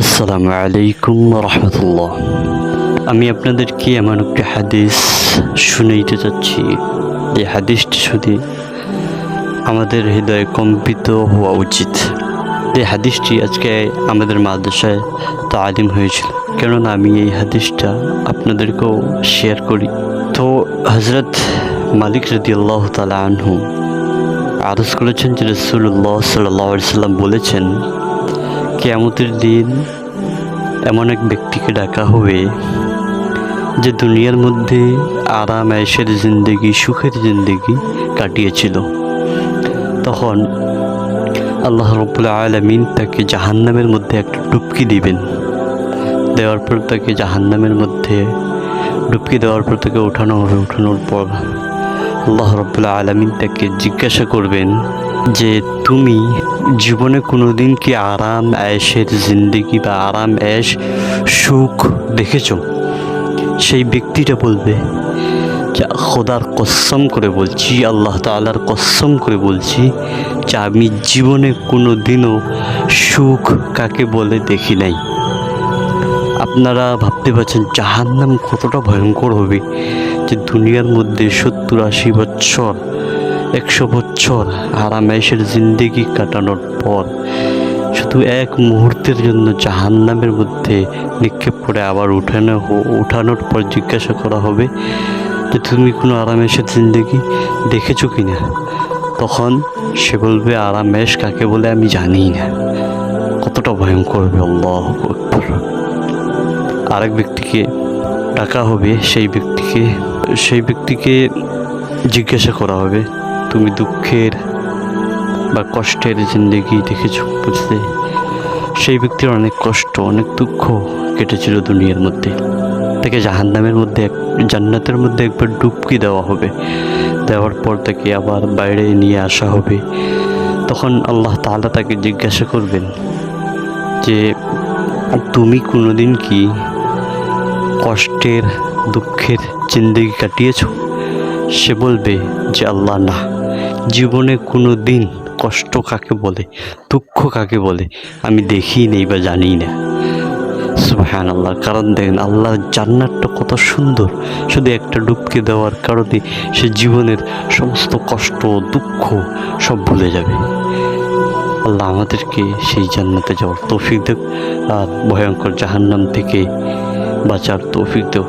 আসসালামু আলাইকুম রহমতুল্লাহ। আমি আপনাদেরকে এমন একটি হাদিস শুনাইতে চাচ্ছি। এই হাদিসটি শুনে আমাদের হৃদয়ে কম্পিত হওয়া উচিত। এই হাদিসটি আজকে আমাদের মাদ্রাসায় তালিম হয়েছিল, কেননা আমি এই হাদিসটা আপনাদেরকেও শেয়ার করি। তো হযরত মালিক রাদিয়াল্লাহু তাআলা আনহু আরজ করেছেন যে রাসূলুল্লাহ সাল্লাল্লাহু আলাইহি সাল্লাম বলেছেন, কিয়ামতের দিন এমন এক ব্যক্তিকে ডাকা হবে যে দুনিয়ার মধ্যে আরাম আয়েশের জিন্দেগি, সুখের জিন্দেগি কাটিয়েছিল। তখন আল্লাহ রাব্বুল আলামিন তাকে জাহান্নামের মধ্যে একটা ডুবকি দিবেন। দেওয়ার পর তাকে জাহান্নামের মধ্যে ডুবকি দেওয়ার পর তাকে ওঠানো হবে। ওঠানোর পর আল্লাহ রাব্বুল আলামিন তাকে জিজ্ঞাসা করবেন যে তুমি জীবনে কোনোদিন কি আরাম আয়েশের জিন্দেগি বা আরাম আয়েশ সুখ দেখেছ? সেই ব্যক্তিটা বলবে যে খোদার কসম করে বলছি, আল্লাহ তাআলার কসম করে বলছি যে আমি জীবনে কোনো দিনও সুখ কাকে বলে দেখি নাই। আপনারা ভাবতে পারছেন জাহান্নাম কতটা ভয়ঙ্কর হবে, যে দুনিয়ার মধ্যে 70-80 বছর 100 বছর আরাম আয়েশের জিন্দেগি কাটানোর পর শুধু এক মুহূর্তের জন্য জাহান্নামের মধ্যে নিক্ষেপ করে আবার উঠানোর পর জিজ্ঞাসা করা হবে যে তুমি কোনো আরাম আয়েশের জিন্দেগি দেখেছো কি না? তখন সে বলবে আরাম আয়েশ কাকে বলে আমি জানি না। কতটা ভয়ঙ্কর হবে! আল্লাহু আকবার। আরেক ব্যক্তিকে ডাকা হবে, সেই ব্যক্তিকে জিজ্ঞাসা করা হবে তুমি দুঃখের বা কষ্টের জিন্দেগি দেখেছো? বুঝতে সেই ব্যক্তির অনেক কষ্ট, অনেক দুঃখ কেটেছিল দুনিয়ার মধ্যে। তাকে জাহান্নামের মধ্যে জান্নাতের মধ্যে একবার ডুবকি দেওয়া হবে। দেওয়ার পর তাকে আবার বাইরে নিয়ে আসা হবে। তখন আল্লাহ তাআলা তাকে জিজ্ঞাসা করবেন যে তুমি কোনোদিন কি কষ্টের দুঃখের জিন্দেগি কাটিয়েছো? সে বলবে যে আল্লাহ না, জীবনে কোনো দিন কষ্ট কাকে বলে, দুঃখ কাকে বলে আমি দেখি নেই বা জানি না। সুবহানাল্লাহ। কারণ দেখেন আল্লাহর জান্নাতটা কত সুন্দর, শুধু একটা ডুবকি দেওয়ার কারণে সে জীবনের সমস্ত কষ্ট দুঃখ সব ভুলে যাবে। আল্লাহ আমাদেরকে সেই জান্নাতে যাওয়ার তৌফিক দেব, আর ভয়ঙ্কর জাহান্নাম থেকে বাঁচার তৌফিক দেব।